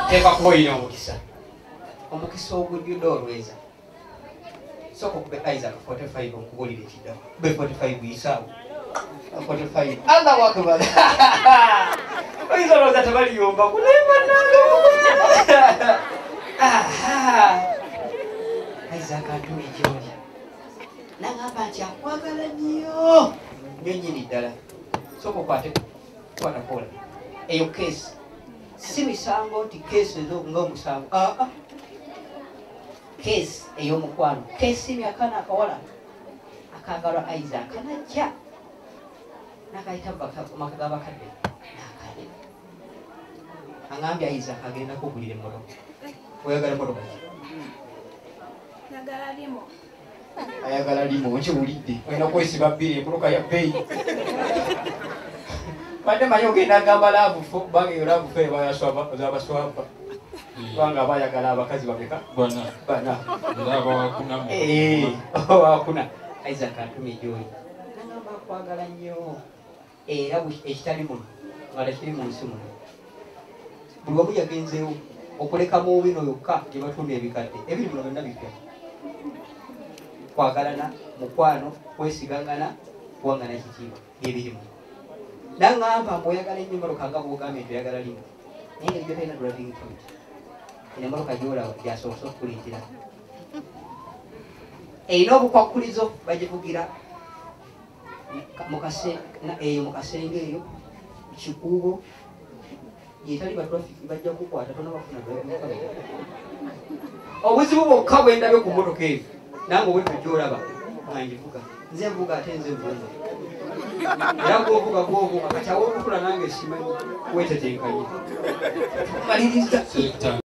teka kuboyina omukisa omukisa ogujjudde olweza soko kube Isaac 45 okubulira ekiddamu be 45 yisaawo 45 Allahu Akbar oyizolooza tebaliyomba kulemba nange Isaac atuma gy'oli nagamba nti akwagala nnyo nnyo nnyini ddala soko kwata kola eyo keesi si misango nti keesi ng'omusango keesi ey'omukwano keesi myakana akawala akagalwa Isaac najja nakayita mumaka g'abakadde nakadde angambye Isaac agenda kugulira emmotoka oyagala emmotoka ki ayagala limo nkiwulidde olina kwesiba bbiri emmotoka ya bbeeyi badde manyi ogenda agamba laabufu kubanga eyo laabufu zabaswaba kubanga abayagala abakazi bameka bana wakuna Isaac atumye gy'oli nagamba akwagala nnyo era ekitali muno nga tekiri mu nsi muno buli wamu yagenzeewo okulekamu bino yokka gye batunda ebikadde ebiri muno byonna bipya kwagalana mukwano kwesigangana kuwangana ekitiibwa byebirimu nangamba mbweyagala ennyo emmotoka nga bwogambye nti oyagala limu naye nga gyotayina driving point eno emmotoka gyolaba gyasoose okukuleetera erina obukwakkulizo bagivugira eyo mu kasenge eyo kikuubo yetali batrafiki bajja kukwata tonabafuna obuzibu bwokka bwendabye ku mmotoka eyo nange obwetyo gyolaba nga ngivuga nze nvuga ate nze nvunga era gwovuga kati awookutula nange simanyi wetetenkanye maliriza